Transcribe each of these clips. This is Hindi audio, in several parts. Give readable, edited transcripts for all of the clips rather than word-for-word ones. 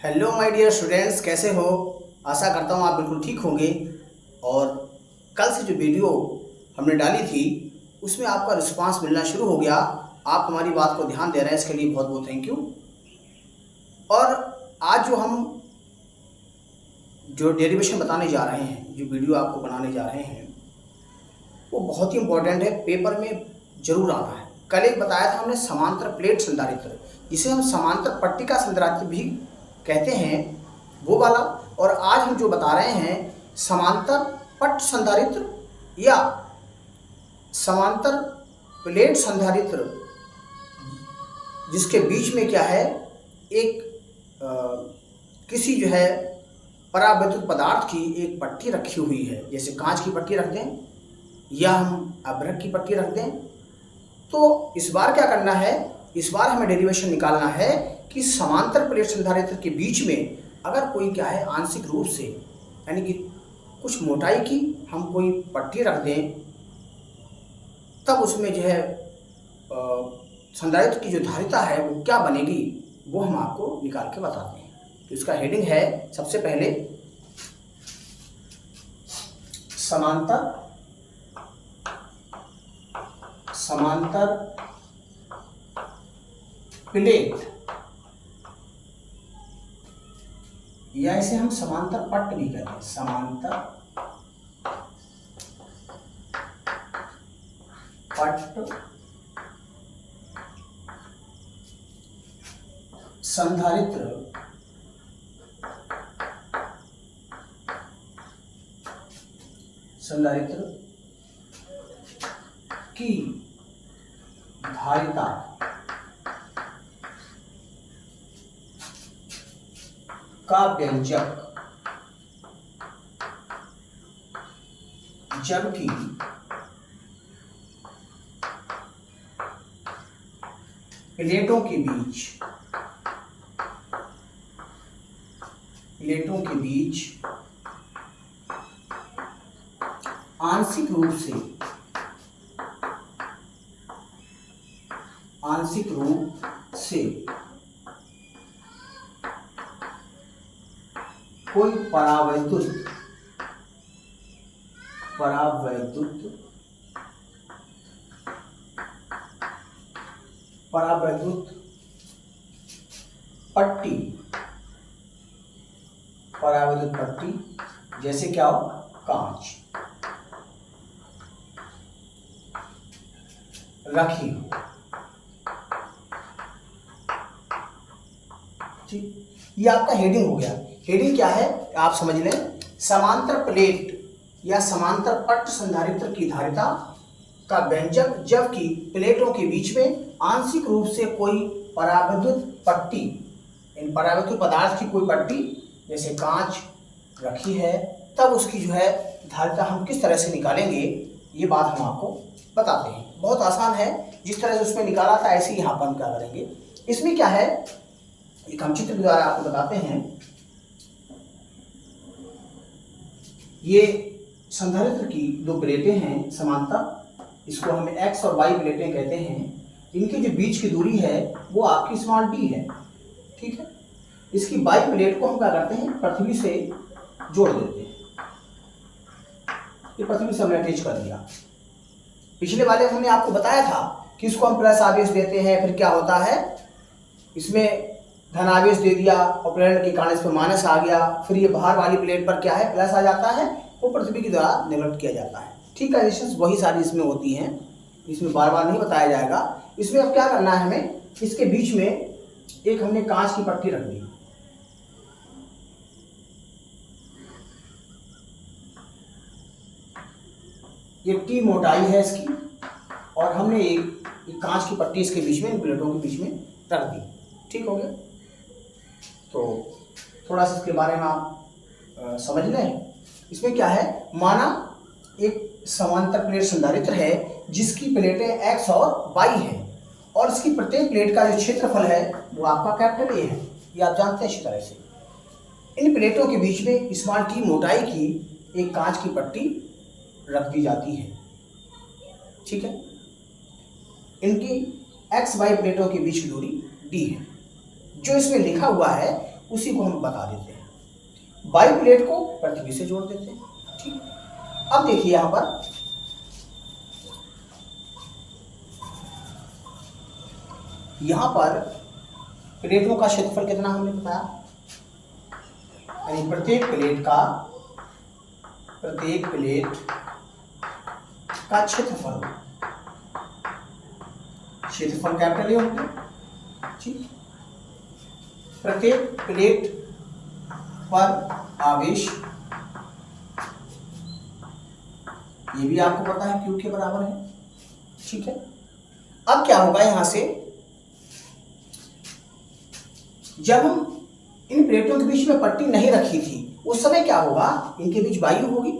हेलो माय डियर स्टूडेंट्स, कैसे हो। आशा करता हूँ आप बिल्कुल ठीक होंगे। और कल से जो वीडियो हमने डाली थी उसमें आपका रिस्पांस मिलना शुरू हो गया। आप हमारी बात को ध्यान दे रहे हैं, इसके लिए बहुत बहुत थैंक यू। और आज जो डेरिवेशन बताने जा रहे हैं, जो वीडियो आपको बनाने जा रहे हैं, वो बहुत ही इम्पोर्टेंट है, पेपर में जरूर आना है। कल एक बताया था हमने समांतर प्लेट संधारित्र, जिसे हम समांतर पट्टिका संधारित्र भी कहते हैं, वो वाला। और आज हम जो बता रहे हैं समांतर पट्ट संधारित्र या समांतर प्लेट संधारित्र, जिसके बीच में क्या है, एक किसी जो है परावैद्युत पदार्थ की एक पट्टी रखी हुई है। जैसे कांच की पट्टी रख दें या हम अभ्रक की पट्टी रख दें। तो इस बार क्या करना है, इस बार हमें डेरिवेशन निकालना है कि समांतर प्लेट संधारित्र के बीच में अगर कोई क्या है आंशिक रूप से, यानी कि कुछ मोटाई की हम कोई पट्टी रख दें, तब उसमें जो है संधारित्र की जो धारिता है वो क्या बनेगी, वो हम आपको निकाल के बताते हैं। तो इसका हेडिंग है सबसे पहले समांतर प्लेट, या इसे हम समांतर पट्ट भी कहते हैं, समांतर पट्ट संधारित्र की धारिता का व्यंजक, जबकि प्लेटों के बीच आंशिक रूप से कोई परावैद्युत पट्टी, जैसे क्या हो, कांच रखी हो। ठीक, ये आपका हेडिंग हो गया। हेडिंग क्या है आप समझ लें, समांतर प्लेट या समांतर पट्ट संधारित्र की धारिता का व्यंजक, जबकि प्लेटों के बीच में आंशिक रूप से कोई परावैद्युत पट्टी, इन परावैद्युत पदार्थ की कोई पट्टी जैसे कांच रखी है, तब उसकी जो है धारिता हम किस तरह से निकालेंगे, ये बात हम आपको बताते हैं। बहुत आसान है, जिस तरह से उसमें निकाला था ऐसे ही यहाँ पर हम क्या करेंगे। इसमें क्या है, एक हम चित्र के द्वारा आपको बताते हैं। ये संधारित्र की दो प्लेटें हैं समांतर, इसको हम एक्स और वाई प्लेटें कहते हैं। इनके जो बीच की दूरी है वो आपकी स्मॉल डी है, ठीक है। इसकी वाई प्लेट को हम क्या करते हैं, पृथ्वी से जोड़ देते हैं। ये पृथ्वी से हमने अटैच कर दिया। पिछले वाले हमने आपको बताया था कि इसको हम प्लस आवेश देते हैं, फिर क्या होता है, इसमें धन आवेश दे दिया और प्रेरण के कारण इस पर माइनस आ गया, फिर ये बाहर वाली प्लेट पर क्या है, प्लस आ जाता है, वो पृथ्वी के द्वारा निवृत्त किया जाता है। ठीक है, कंडीशंस वही सारी इसमें होती हैं, इसमें बार बार नहीं बताया जाएगा। इसमें अब क्या करना है हमें, इसके बीच में एक हमने कांच की पट्टी रख दी। ये टी मोटाई है इसकी, और हमने एक कांच की पट्टी इसके बीच में, इन प्लेटों के बीच में रख दी। ठीक हो गया। तो थोड़ा सा इसके बारे में आप समझ लें। इसमें क्या है, माना एक समांतर प्लेट संधारित्र है जिसकी प्लेटें एक्स और वाई है, और इसकी प्रत्येक प्लेट का जो क्षेत्रफल है वो आपका कैपिटल ए है, ये आप जानते हैं। इसी तरह से इन प्लेटों के बीच में स्मॉल टी मोटाई की एक कांच की पट्टी रख दी जाती है। ठीक है, इनकी एक्स वाई प्लेटों के बीच की दूरी डी है। जो इसमें लिखा हुआ है उसी को हम बता देते हैं। वायु प्लेट को पृथ्वी से जोड़ देते हैं। ठीक, अब देखिए यहां पर प्लेटों का क्षेत्रफल कितना हमने बताया, यानी प्रत्येक प्लेट का क्षेत्रफल कैपिटल ए होगा। ठीक, प्रत्येक प्लेट पर आवेश, ये भी आपको पता है क्यू के बराबर है। ठीक है, अब क्या होगा यहां से, जब हम इन प्लेटों के बीच में पट्टी नहीं रखी थी उस समय क्या होगा, इनके बीच वायु होगी।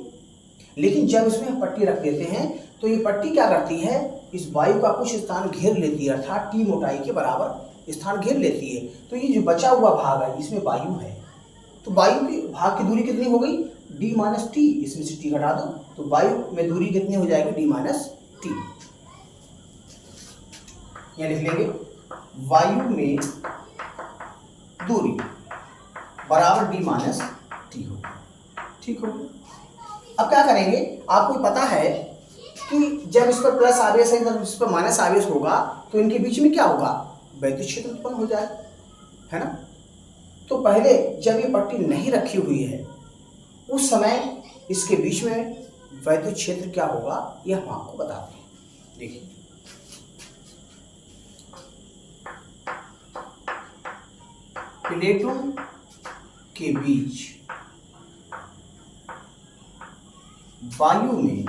लेकिन जब इसमें हम पट्टी रख देते हैं तो ये पट्टी क्या करती है, इस वायु का कुछ स्थान घेर लेती है, अर्थात टी मोटाई के बराबर स्थान घेर लेती है। तो ये जो बचा हुआ भाग है इसमें वायु है, तो वायु के भाग की दूरी कितनी हो गई, डी माइनस टी, इसमें से टी घटा दो तो वायु में दूरी कितनी हो जाएगी, डी माइनस टी। यह लिख लेंगे वायु में दूरी बराबर डी माइनस टी हो। ठीक हो, अब क्या करेंगे, आपको पता है कि जब इस पर प्लस आवेश है जब इस पर माइनस आवेश होगा तो इनके बीच में क्या होगा, वैद्युत क्षेत्र उत्पन्न हो जाए, है ना। तो पहले जब ये पट्टी नहीं रखी हुई है उस समय इसके बीच में वैद्युत क्षेत्र क्या होगा, ये हम आपको बताते हैं। देखिए प्लेटों के बीच वायु में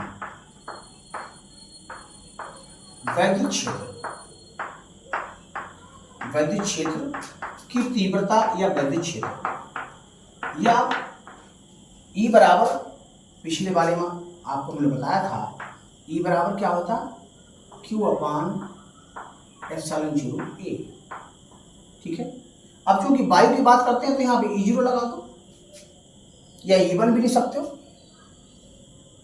वैद्युत क्षेत्र की तीव्रता या वैद्युत क्षेत्र, या E बराबर, पिछले वाले में आपको मैंने बताया था E बराबर क्या होता, Q अपान एप्सिलॉन 0 A। ठीक है, अब चूंकि वायु की बात करते हैं तो यहाँ पे E0 लगा दो, या E1 भी लिख सकते हो।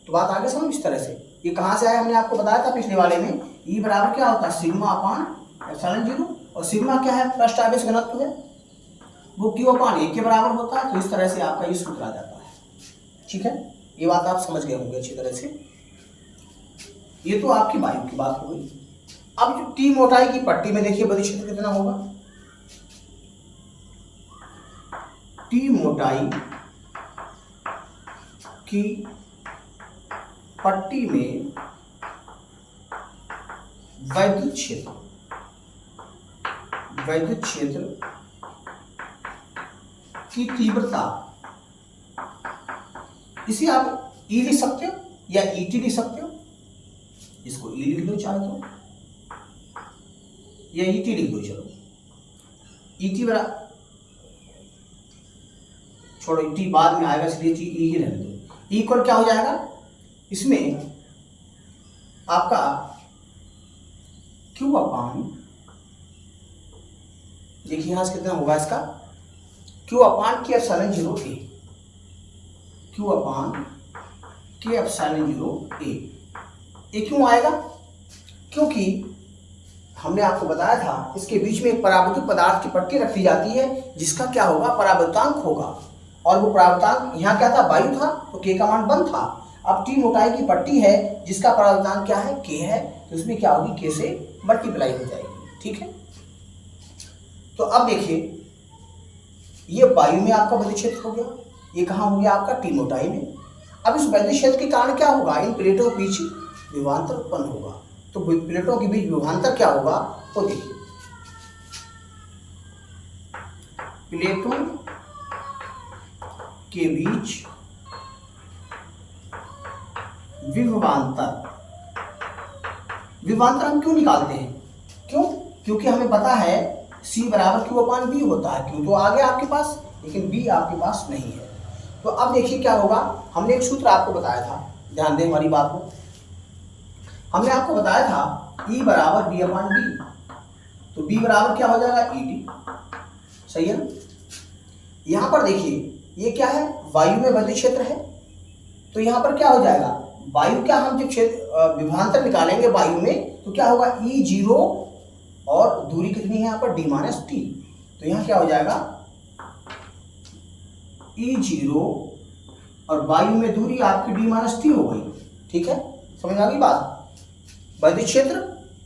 तो बात आगे समझ इस तरह से, ये कहाँ से आया हमने आपको बताया था पिछले वाले में, E बराबर क्या होता है, सिग्मा अपान एप्सिलॉन 0, और सिग्मा क्या है, पृष्ठ आवेश घनत्व है, वो Q अपान A के बराबर होता है। तो इस तरह से आपका ये सूत्र आ जाता है। ठीक है, ये बात आप समझ गए होंगे अच्छी तरह से। ये तो आपकी वायु की बात हो गई। अब जो टी मोटाई की पट्टी में देखिए वैद्युत क्षेत्र कितना होगा, टी मोटाई की पट्टी में वैद्युत क्षेत्र की तीव्रता, इसे आप E लिख सकते हो या ET लिख सकते हो, इसको E लिख दो चाहे तो, या ET लिख दो, चलो ET बराबर, छोड़ो ET बाद में आएगा इसलिए E ही रहने दो। E इक्वल क्या हो जाएगा, इसमें आपका Q अपान, देखिए यहां से कितना होगा इसका, Q अपान के एप्सिलॉन 0 A, Q अपान के एप्सिलॉन 0 A। ये क्यों आएगा, क्योंकि हमने आपको बताया था इसके बीच में एक परावैद्युत पदार्थ की पट्टी रखी जाती है जिसका क्या होगा, परावैद्युतांक होगा, और वो परावैद्युतांक यहाँ क्या था, वायु था, तो K का मान 1 था। अब टी मोटाई की पट्टी है जिसका परावैद्युतांक क्या है, K है, तो इसमें क्या होगी, K से मल्टीप्लाई हो जाएगी। ठीक है, तो अब देखिए ये वायु में आपका वैद्युत क्षेत्र हो गया, ये कहाँ हो गया आपका, टी मोटाई में। अब इस वैद्युत क्षेत्र के कारण क्या होगा, इन प्लेटों के बीच विभवांतर उत्पन्न होगा। तो प्लेटों के बीच विभवांतर क्या होगा, वो देखिए प्लेटों के बीच विभवांतर हम क्यों निकालते हैं, क्यों, क्योंकि हमें पता है C बराबर Q अपान B होता है। Q तो आ गया आपके पास, लेकिन B आपके पास नहीं है। तो अब देखिए क्या होगा, हमने एक सूत्र आपको बताया था, ध्यान दें हमारी बात को, हमने आपको बताया था E बराबर B अपान B, तो B बराबर क्या हो जाएगा, ET, सही है ना। यहाँ पर देखिए ये क्या है, वायु में वैद्युत क्षेत्र है, तो यहाँ पर क्या हो जाएगा, वायु क्या, हम जब क्षेत्र विभवांतर निकालेंगे वायु में तो क्या होगा, E0 और दूरी कितनी है यहाँ पर, D माइनस टी, तो यहाँ क्या हो जाएगा E0 और वायु में दूरी आपकी d माइनस टी हो गई। ठीक है, समझ आ गई बात। वैद्युत क्षेत्र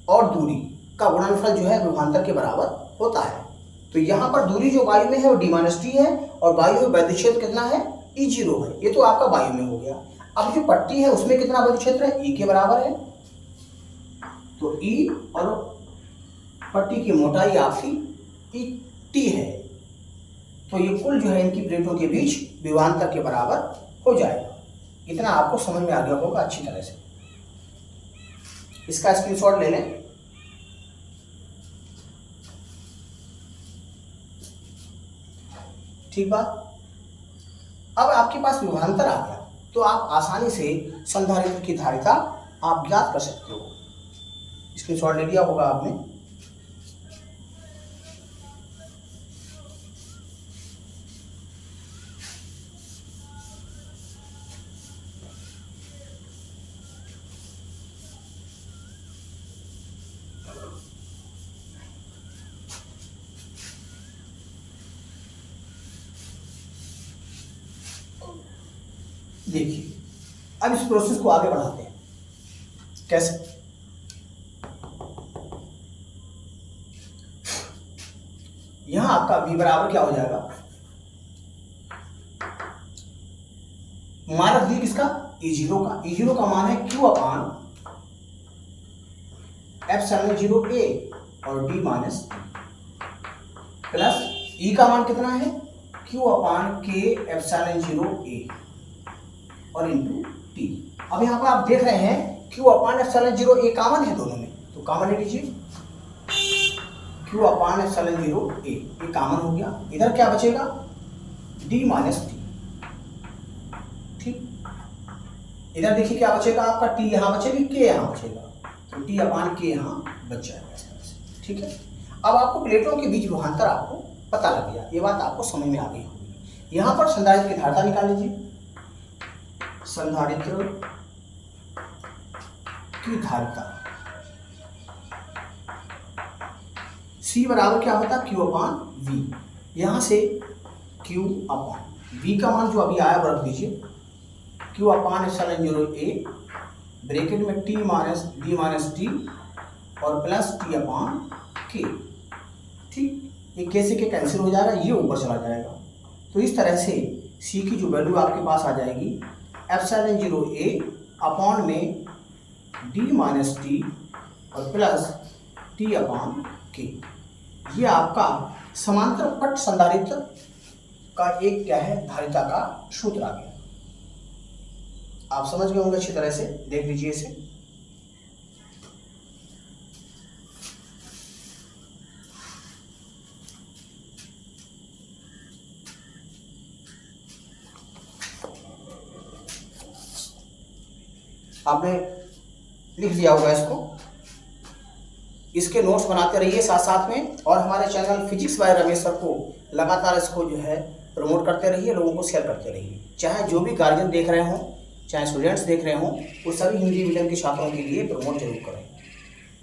और दूरी का गुणनफल जो है विभवांतर के बराबर होता है। तो यहाँ पर दूरी जो वायु में है वो d माइनस टी है और वायु में वैद्युत क्षेत्र कितना है, E0 है। ये तो आपका वायु में हो गया। अब जो पट्टी है उसमें कितना वैद्युत क्षेत्र है, E के बराबर है। तो E और पट्टी की मोटाई आपकी टी है, तो ये कुल जो है इनकी प्लेटों के बीच विभवांतर के बराबर हो जाएगा। इतना आपको समझ में आ गया होगा अच्छी तरह से। इसका स्क्रीनशॉट ले लें। ठीक बात। अब आपके पास विभवांतर आ गया तो आप आसानी से संधारित्र की धारिता आप ज्ञात कर सकते हो। स्क्रीनशॉट ले लिया होगा आपने। देखिए, अब इस प्रोसेस को आगे बढ़ाते हैं। कैसे? यहां आपका v बराबर क्या हो जाएगा, मान रख दिए किसका, E0 का। E0 का मान है Q अपान एप्सिलॉन 0 a और d माइनस प्लस E का मान कितना है, Q upon K epsilon 0 a और इंटू टी। अब यहाँ पर आप देख रहे हैं Q upon epsilon 0 a common है दोनों में, तो कॉमन ले लीजिए। Q अपान एप्सिलॉन 0 a ये कॉमन हो गया। इधर क्या बचेगा, d माइनस टी। ठीक, इधर देखिए क्या बचेगा आपका, t यहाँ बचेगी, k यहाँ बचेगा, तो t अपान k यहाँ बच जाएगा इस तरह से। ठीक है, अब आपको प्लेटों के बीच विभवांतर आपको पता लग गया, ये बात आपको समझ में आ गई होगी। यहाँ पर संधारित्र की धारिता निकाल लीजिए। संधारित्र की धारिता C बराबर क्या होता है, Q अपान V। यहां से Q अपान V का मान जो अभी आया वो रख दीजिए, Q upon epsilon 0 a bracket में T minus D minus T और प्लस T अपान K। ठीक, ये कैसे के कैंसिल हो जाएगा, ये ऊपर चला जाएगा। तो इस तरह से C की जो वैल्यू आपके पास आ जाएगी एप्सिलॉन 0 a अपॉन में D माइनस टी और प्लस T अपान K। ये आपका समांतर पट संधारित्र का एक क्या है, धारिता का सूत्र आ गया। आप समझ गए होंगे अच्छी तरह से, देख लीजिए इसे। आपने लिख लिया होगा इसको। इसके नोट्स बनाते रहिए साथ साथ में, और हमारे channel physics bye Ramesh sir को लगातार इसको जो है प्रमोट करते रहिए, लोगों को शेयर करते रहिए। चाहे जो भी गार्जियन देख रहे हों, चाहे स्टूडेंट्स देख रहे हों, वो सभी हिंदी मीडियम के छात्रों के लिए प्रमोट जरूर करें।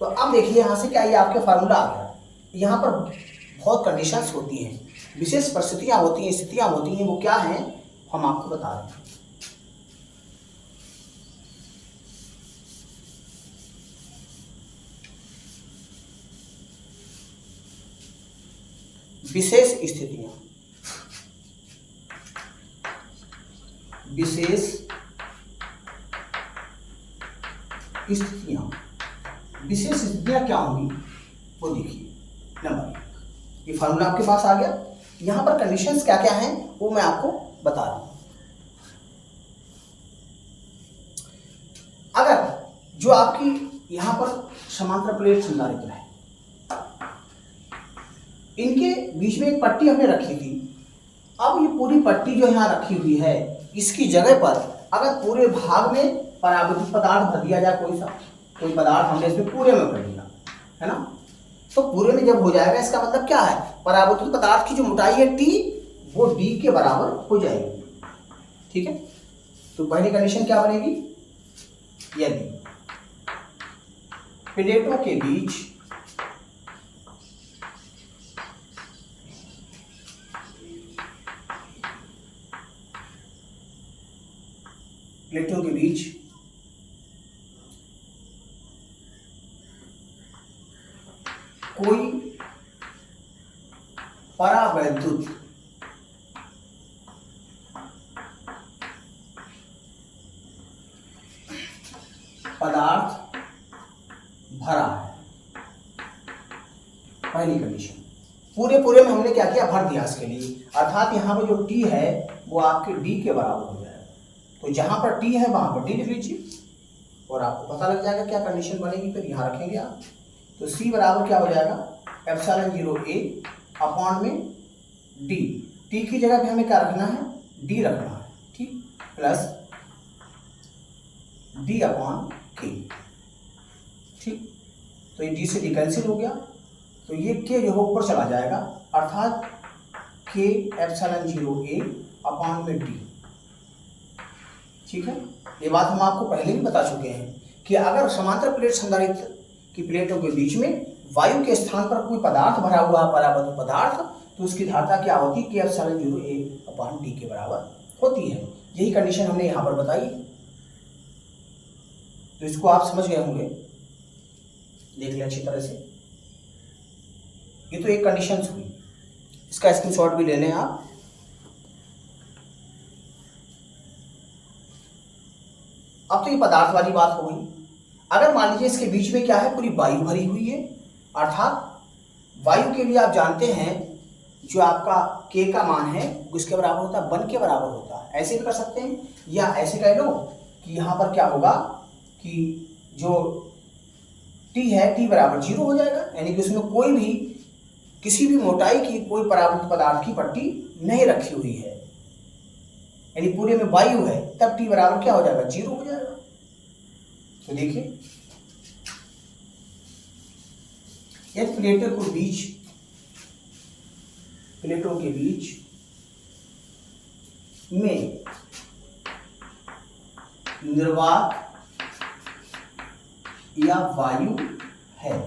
तो अब देखिए यहाँ से क्या, ये आपके फार्मूला आ गया। यहाँ पर बहुत कंडीशंस होती हैं, विशेष परिस्थितियाँ होती हैं, स्थितियाँ होती हैं, वो क्या हैं हम आपको बता रहे हैं। विशेष स्थितियां, विशेष स्थितियां, विशेष स्थितियां क्या होंगी वो देखिए। नंबर 1, ये फार्मूला आपके पास आ गया। यहां पर कंडीशंस क्या क्या हैं वो मैं आपको बता रहा हूं। अगर जो आपकी यहां पर समांतर प्लेट संधारित्र है, इनके बीच में एक पट्टी हमने रखी थी। अब ये पूरी पट्टी जो यहाँ रखी हुई है, इसकी जगह पर अगर पूरे भाग में परावर्तित पदार्थ भर दिया जाए, कोई पदार्थ हमने इसमें पूरे में भर दिया है ना, तो पूरे में जब हो जाएगा, इसका मतलब क्या है, परावर्तित पदार्थ की जो मोटाई है T वो D के बराबर हो जाएगी। ठीक है, तो पहली कंडीशन क्या बनेगी, यदि प्लेटों के बीच प्लेटों के बीच कोई परावैद्युत पदार्थ भरा है। पहली कंडीशन, पूरे में हमने क्या किया, भर दिया इसके लिए, अर्थात यहाँ पर जो टी है वो आपके डी के बराबर हो जाएगा। तो जहां पर टी है वहां पर डी लिख लीजिए और आपको पता लग जाएगा क्या कंडीशन बनेगी। फिर यहाँ रखेंगे आप, तो सी बराबर क्या हो जाएगा, एप्सिलॉन 0 A अपॉन में डी। टी की जगह पे हमें क्या रखना है, डी रखना है, ठीक, प्लस डी अपॉन के, ठीक। तो ये डी से डी कैंसिल हो गया, तो ये के जो है ऊपर चला जाएगा, अर्थात के एप्सिलॉन 0 A अपॉन में डी, ठीक है। ये बात हम आपको पहले भी बता चुके हैं कि अगर समांतर प्लेट संधारित्र की प्लेटों के बीच में वायु के स्थान पर कोई पदार्थ भरा हुआ है, परावैद्युत पदार्थ, तो उसकी धारिता क्या होती है, के एप्सिलॉन 0 A अपॉन डी के बराबर होती है। यही कंडीशन हमने यहाँ पर बताई, तो इसको आप समझ गए होंगे, देख लें अच्छी तरह से। ये तो एक कंडीशन हुई, इसका स्क्रीनशॉट भी ले लें आप। अब तो ये पदार्थ वाली बात हो गई। अगर मान लीजिए इसके बीच में क्या है, पूरी वायु भरी हुई है, अर्थात वायु के लिए आप जानते हैं जो आपका के का मान है किसके बराबर होता है, 1 के बराबर होता है। ऐसे भी कर सकते हैं, या ऐसे कह लो कि यहाँ पर क्या होगा कि जो टी है टी बराबर 0 हो जाएगा, यानी कि उसमें कोई भी किसी भी मोटाई की कोई परावैद्युत पदार्थ की पट्टी नहीं रखी हुई है, यानी पूरे में वायु है, तब टी बराबर क्या हो जाएगा, 0 हो जाएगा। तो देखिए, यदि प्लेटों के बीच में निर्वात या वायु है,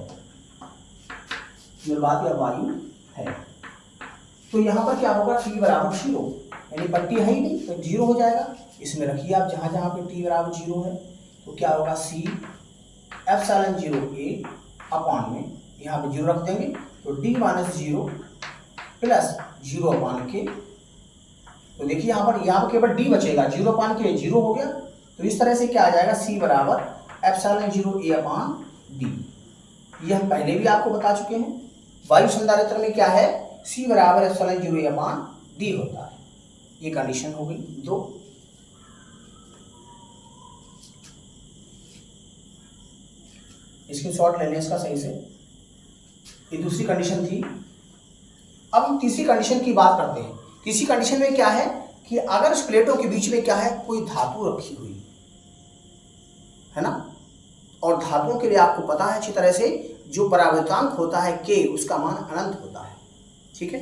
तो यहां पर क्या होगा, टी बराबर 0, यानी पट्टी है ही नहीं तो 0 हो जाएगा। इसमें रखिए आप जहां जहां पे टी बराबर 0 है, तो क्या होगा, सी एप्सिलॉन 0 A अपॉन में, यहाँ पे 0 रख देंगे, तो डी माइनस 0 प्लस 0 अपॉन के। तो देखिए यहाँ पर केवल डी बचेगा, 0 अपॉन के 0 हो गया। तो इस तरह से क्या आ जाएगा, सी बराबर एप्सिलॉन 0 A अपॉन डी। ये हम पहले भी आपको बता चुके हैं, वायु संधारित्र में क्या है, सी बराबर एप्सिलॉन 0 A अपॉन डी होता है। ये कंडीशन हो गई 2। इसकी शॉर्ट लेने इसका सही से, ये दूसरी कंडीशन थी। अब हम तीसरी कंडीशन की बात करते हैं। तीसरी कंडीशन में क्या है कि अगर इस प्लेटों के बीच में क्या है, कोई धातु रखी हुई है ना, और धातुओं के लिए आपको पता है अच्छी तरह से, जो परावैद्युतांक होता है के, उसका मान अनंत होता है, ठीक है।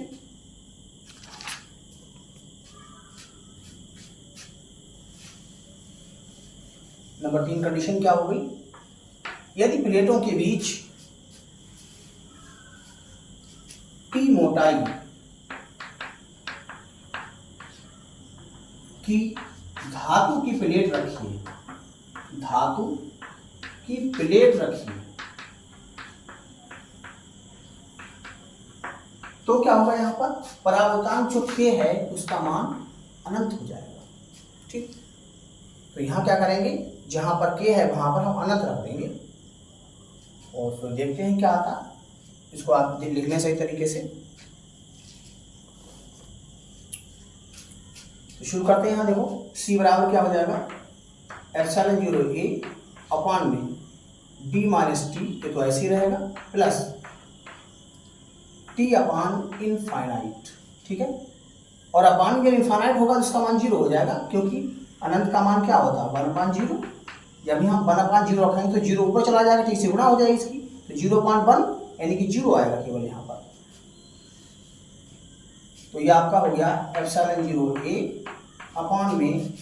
नंबर 3 कंडीशन क्या हो गई, यदि प्लेटों के बीच टी मोटाई की धातु की प्लेट रखी है, तो क्या होगा, यहाँ पर परावैद्युतांक जो के है उसका मान अनंत हो जाएगा, ठीक। तो यहाँ क्या करेंगे, जहां पर के है वहां पर हम अनंत रख देंगे और फिर देखते हैं क्या आता है। इसको आप लिख लें सही तरीके से। तो शुरू करते हैं। यहाँ देखो, सी बराबर क्या हो जाएगा, एप्सिलॉन 0 A अपॉन में डी माइनस टी, ये तो ऐसे ही रहेगा, प्लस टी अपॉन इनफाइनाइट, ठीक है। और अपॉन जब इनफाइनाइट होगा तो इसका मान 0 हो जाएगा, क्योंकि अनंत का मान क्या होता है, 1/0। जब हम 1/0 रखेंगे तो 0 ऊपर चला जाएगा, ठीक से गुणा हो जाएगी इसकी, तो 0/1 यानी कि 0 आएगा केवल यहाँ पर। तो ये आपका हो गया एप्सिलॉन 0 A अपॉन में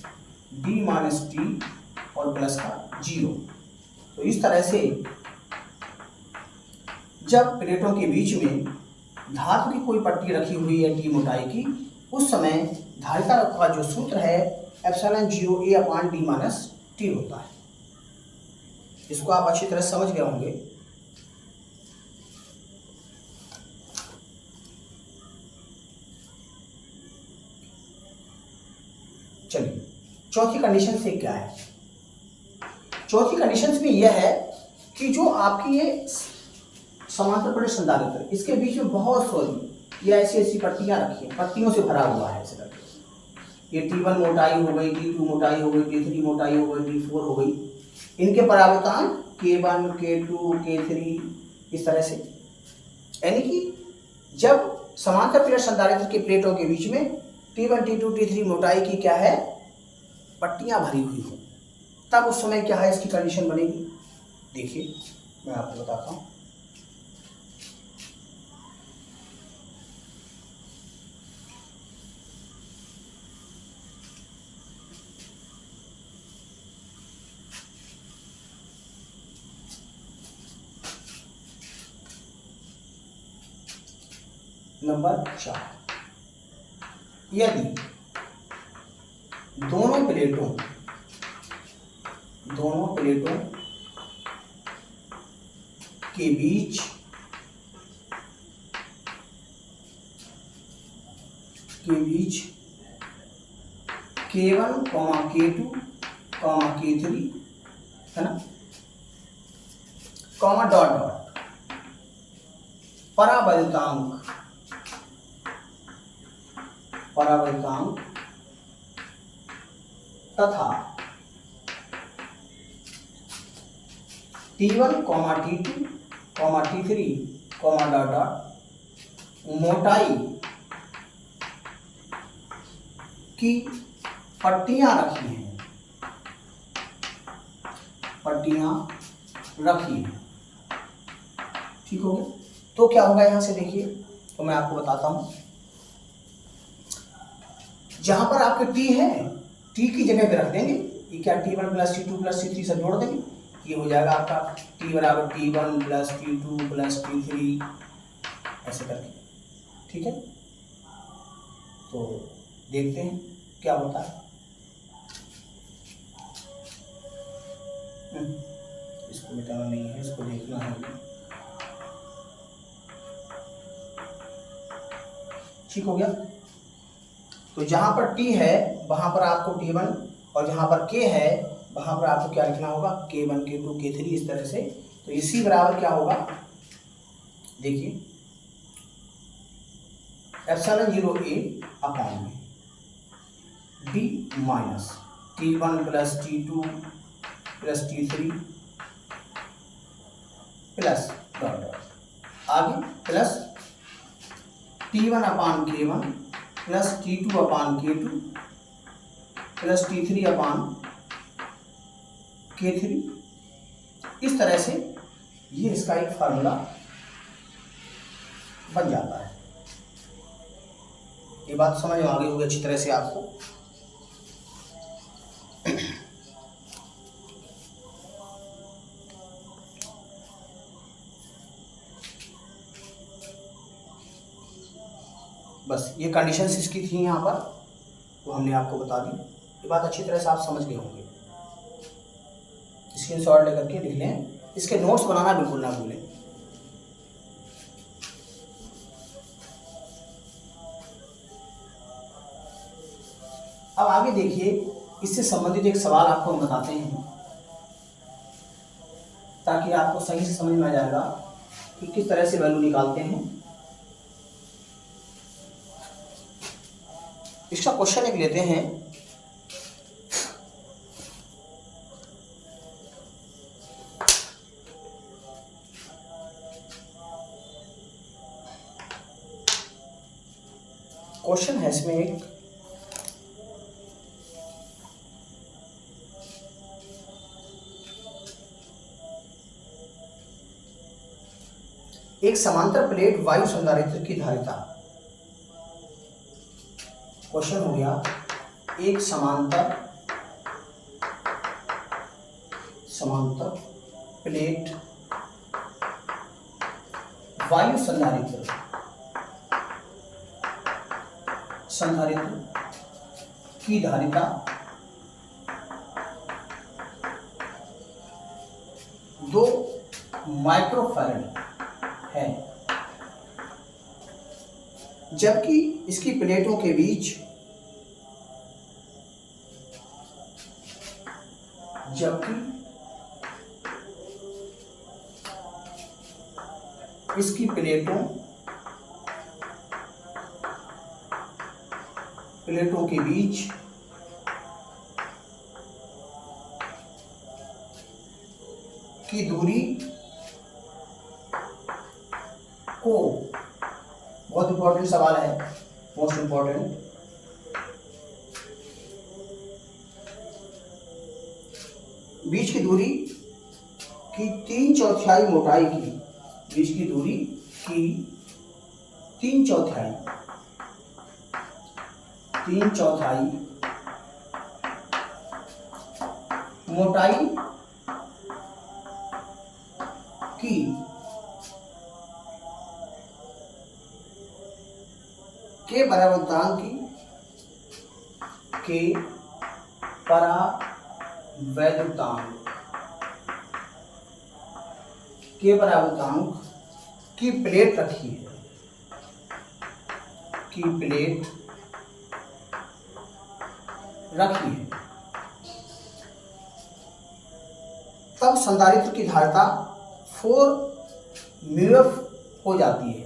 डी माइनस टी और प्लस का 0। तो इस तरह से जब प्लेटों के बीच में धातु की कोई पट्टी रखी हुई है टी मोटाई की, उस समय धारिता का जो सूत्र है epsilon 0 A upon D minus T होता है। इसको आप अच्छी तरह समझ गए होंगे। चलिए चौथी कंडीशन से क्या है? चौथी कंडीशन में यह है कि जो आपकी ये समांतर प्लेट संधारित्र, इसके बीच में बहुत सारी ये ऐसी ऐसी पट्टियां रखी हैं, पट्टियों से भरा हुआ है ऐसे करके। ये T1 मोटाई हो गई, T2 मोटाई हो गई, T3 मोटाई हो गई, T4 हो गई। इनके परावर्तांक K1, K2, K3 इस तरह से, यानी कि जब समांतर प्लेट संधारित्र की प्लेटों के बीच में T1, T2, T3 मोटाई की क्या है, पट्टियां भरी हुई हो, तब उस समय क्या है इसकी कंडीशन बनेगी। देखिए मैं आपको बताता हूं। नंबर 4, यदि दोनों प्लेटों के बीच K1, K2, K3 है ना, कॉमा डॉट डॉट परावर्तांक तथा T1, T2, T3, dot dot मोटाई की पट्टियां रखी हैं, ठीक हो गया। तो क्या होगा यहां से देखिए, तो मैं आपको बताता हूं। जहां पर आपके T है, T की जगह पे रख देंगे, ये क्या T1 plus T2 plus T3 सब जोड़ देंगे, ये हो जाएगा आपका T बराबर T1 plus T2 plus T3 ऐसे करके, ठीक है। तो देखते हैं क्या होता है। इसको मिटाना नहीं है, इसको देखना है, ठीक हो गया। तो जहां पर T है वहां पर आपको T1, और जहां पर K है वहां पर आपको क्या लिखना होगा, K1, K2, K3 इस तरह से। तो इसी बराबर क्या होगा, देखिए एप्सिलॉन 0 A अपान में D minus T1 plus T2 plus T3 plus dot dot आगे प्लस T1 अपान K1 प्लस T2 अपान K2 प्लस T3 अपान K3। इस तरह से ये इसका एक फार्मूला बन जाता है। ये बात समझ में आ गई होगी अच्छी तरह से आपको। बस ये कंडीशंस इसकी थी यहाँ पर, वो हमने आपको बता दी। ये बात अच्छी तरह से आप समझ गए होंगे। स्क्रीनशॉट लेकर के लिख लें, इसके नोट्स बनाना बिल्कुल ना भूलें। अब आगे देखिए, इससे संबंधित एक सवाल आपको हम बताते हैं ताकि आपको सही से समझ में आ जाएगा कि किस तरह से वैल्यू निकालते हैं। इसका क्वेश्चन एक लेते हैं। क्वेश्चन है इसमें एक समांतर प्लेट वायु संधारित्र की धारिता। क्वेश्चन हो गया, एक समांतर प्लेट वायु संधारित्र की धारिता 2 माइक्रोफैरड है, जबकि इसकी प्लेटों के बीच प्लेटों के बीच की दूरी को, बहुत इंपॉर्टेंट सवाल है, मोस्ट इंपॉर्टेंट, बीच की दूरी की 3/4 मोटाई की, बीच की दूरी की 3/4 मोटाई की के परावर्तांक की प्लेट रखी है, तब संधारित्र की धारिता 4 μF हो जाती है।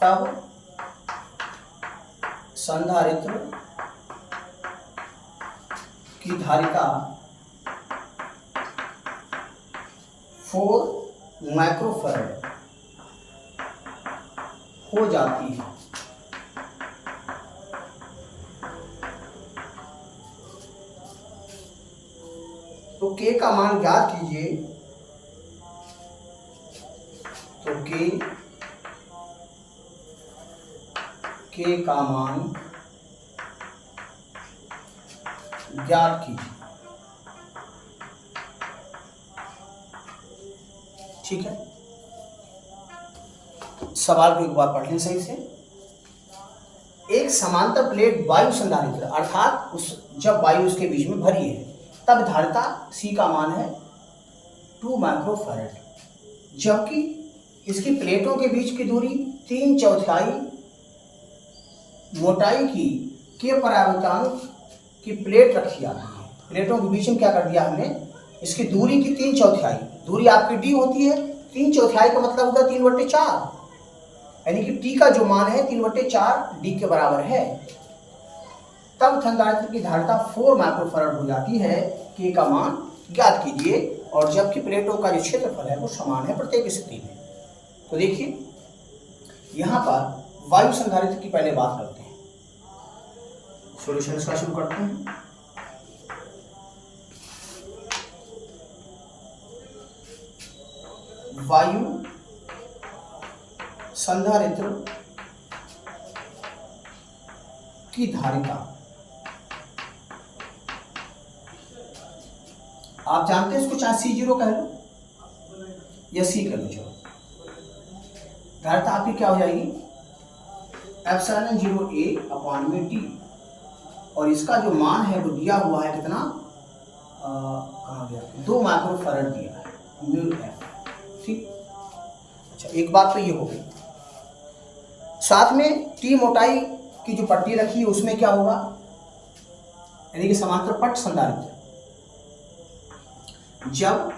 तब संधारित्र की धारिता 4 माइक्रोफैरड हो जाती है। तो K का मान ज्ञात कीजिए। तो K का मान ज्ञात कीजिए। ठीक है, सवाल को एक बार पढ़ लें सही से। एक समांतर प्लेट वायु संधारित्र, अर्थात जब वायु उसके बीच में भरी है, तब धारिता C का मान है 2 माइक्रोफैरड, जबकि इसकी प्लेटों के बीच की दूरी 3/4 मोटाई की के परावर्तांक की प्लेट रखी जाती है। प्लेटों के बीच में क्या कर दिया हमने, इसकी दूरी की 3/4, दूरी आपकी D होती है, 3/4 का मतलब होगा 3/4, यानी कि T का जो मान है 3/4 D के बराबर है। तब संधारित्र की धारिता 4 माइक्रोफैरड हो जाती है। K का मान ज्ञात कीजिए, और जबकि प्लेटों का जो क्षेत्रफल है वो समान है प्रत्येक स्थिति में। तो देखिए यहाँ पर वायु संधारित्र की पहले बात करते हैं, सॉल्यूशन इसका शुरू करते हैं। वायु संधारित्र की धारिता, आप जानते हैं इसको चाहे C0 कह लो या C कह लो, चलो धारिता आपकी क्या हो जाएगी, ε0A/d, और इसका जो मान है वो दिया हुआ है कितना, कहाँ गया, 2 माइक्रोफैरड दिया है, μF। ठीक, अच्छा एक बात तो ये हो गई। साथ में T मोटाई की जो पट्टी रखी है उसमें क्या होगा, यानी कि समांतर पट्ट संधारित्र, जब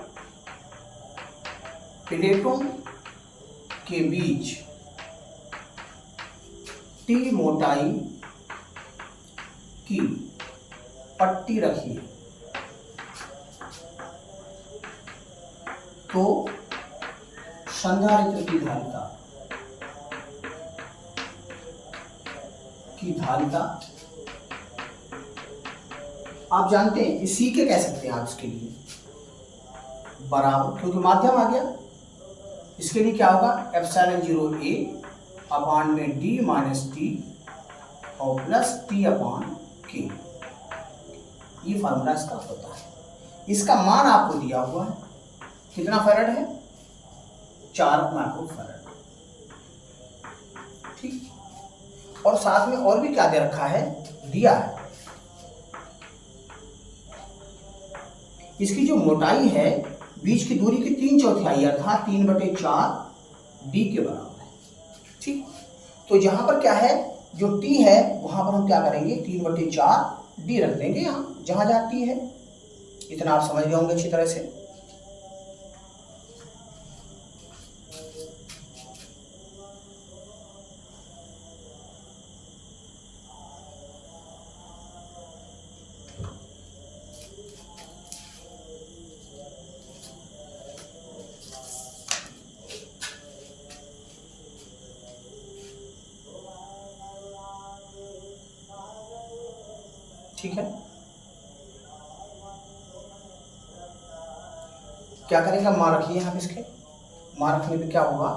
प्लेटों के बीच T मोटाई की पट्टी रखी है तो संधारित्र की धारिता आप जानते हैं इसी के कह सकते हैं आप, इसके लिए बराबर, क्योंकि माध्यम आ गया, इसके लिए क्या होगा, ε0A/d - t और प्लस t/k, ये फार्मूला इसका होता है। इसका मान आपको दिया हुआ है, कितना फैरड है, 4 माइक्रोफैरड। ठीक, और साथ में और भी क्या दे रखा है, दिया है, इसकी जो मोटाई है बीच की दूरी की 3/4 अर्थात 3/4 डी के बराबर है। ठीक, तो यहाँ पर क्या है, जो टी है वहाँ पर हम क्या करेंगे, 3/4 डी रख देंगे यहाँ जहाँ जहाँ टी है। इतना आप समझ गए होंगे अच्छी तरह से। ठीक है, क्या करेंगे, मान रखिए यहाँ पे, इसके मान रखने पे क्या होगा,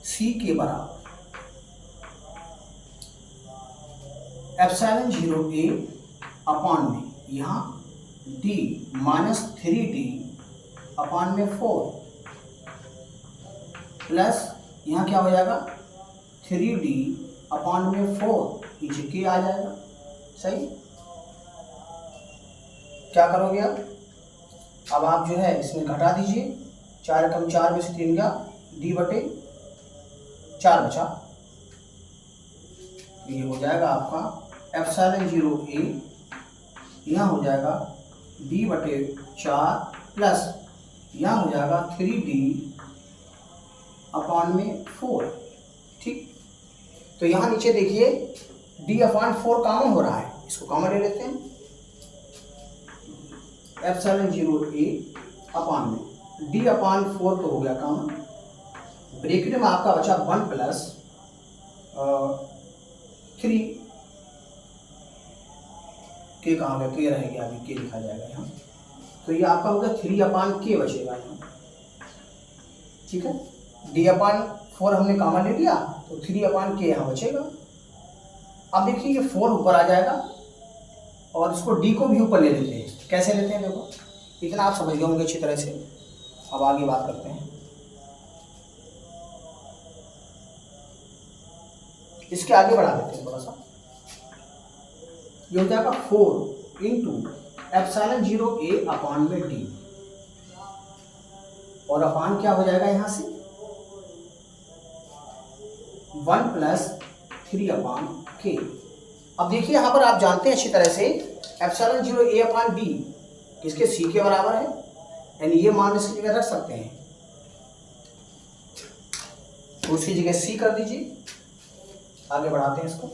सी के बराबर ε0 a अपान में यहाँ d -3d अपान में 4 प्लस यहाँ क्या हो जाएगा 3d अपान में 4, नीचे के आ जाएगा। सही, क्या करोगे अब आप जो है इसमें घटा दीजिए, 4 कम 4 में से 3 गया, d/4 बचा। तो ये हो जाएगा आपका ε0 a, यहाँ हो जाएगा d/4 प्लस यहाँ हो जाएगा 3d अपान में 4। ठीक, तो यहाँ नीचे देखिए d/4 कॉमन हो रहा है, इसको कॉमन ले लेते हैं। ε0 a अपान में d/4 तो हो गया कॉमन, ब्रैकेट में आपका बचा 1 प्लस 3 के कहाँ गया, के रहेगा, अभी के लिखा जाएगा यहाँ, तो ये आपका होगा 3/k बचेगा यहाँ। ठीक है, d/4 हमने कॉमन ले लिया तो 3/k यहाँ बचेगा। अब देखिए ये 4 ऊपर आ जाएगा और इसको d को भी ऊपर ले लेते हैं। कैसे लेते हैं देखो, इतना आप समझ गए होंगे अच्छी तरह से। अब आगे बात करते हैं, इसके आगे बढ़ा देते हैं थोड़ा सा। ये हो जाएगा 4 इंटू ε0 a अपान में d, और अपान क्या हो जाएगा यहाँ से 1 प्लस 3/k। अब देखिए यहाँ पर आप जानते हैं अच्छी तरह से ε0 a अपान d किसके, c के बराबर है, यानी ये मान इसकी जगह रख सकते हैं, तो उसकी जगह c कर दीजिए। आगे बढ़ाते हैं इसको।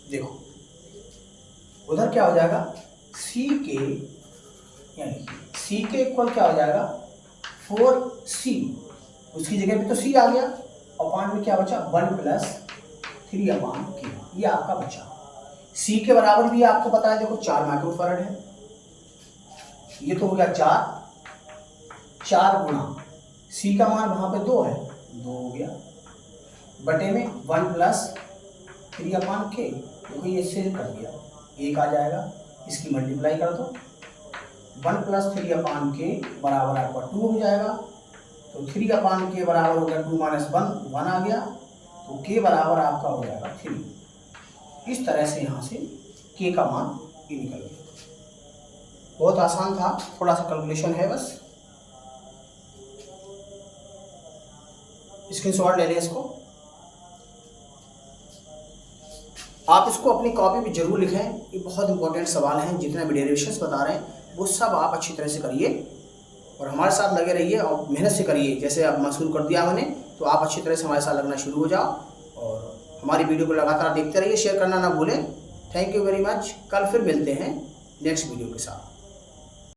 देखो उधर क्या हो जाएगा, c के यानी c के इक्वल क्या हो जाएगा 4c, उसकी जगह पे तो c आ गया, अपान में क्या बचा 1 प्लस 3/k, ये आपका बचा। c के बराबर भी आपको पता है, देखो 4 माइक्रोफैराड है, ये तो हो गया 4 गुणा c का मान वहां पे 2 है, 2 हो गया, बटे में 1 प्लस 3/k, देखो ये इससे कर दिया, 1 आ जाएगा, इसकी मल्टीप्लाई कर दो, 1 प्लस 3/k बराबर आपका 2 हो जाएगा, तो 3/k बराबर हो गया 2 माइनस 1 आ गया, तो k बराबर आपका हो जाएगा 3। इस तरह से यहाँ से k का मान ही निकल गया। बहुत आसान था, थोड़ा सा कैलकुलेशन है बस, स्क्रीनशॉट ले लें इसको। आप इसको अपनी कॉपी में जरूर लिखें, ये बहुत इंपॉर्टेंट सवाल हैं, जितने भी डेरिवेशंस बता रहे हैं वो सब आप अच्छी तरह से करिए और हमारे साथ लगे रहिए और मेहनत से करिए। जैसे अब शुरू कर दिया मैंने, तो आप अच्छी तरह से हमारे साथ लगना शुरू हो जाओ और हमारी वीडियो को लगातार देखते रहिए, शेयर करना ना भूलें। Thank you very much. कल फिर मिलते हैं नेक्स्ट वीडियो के साथ।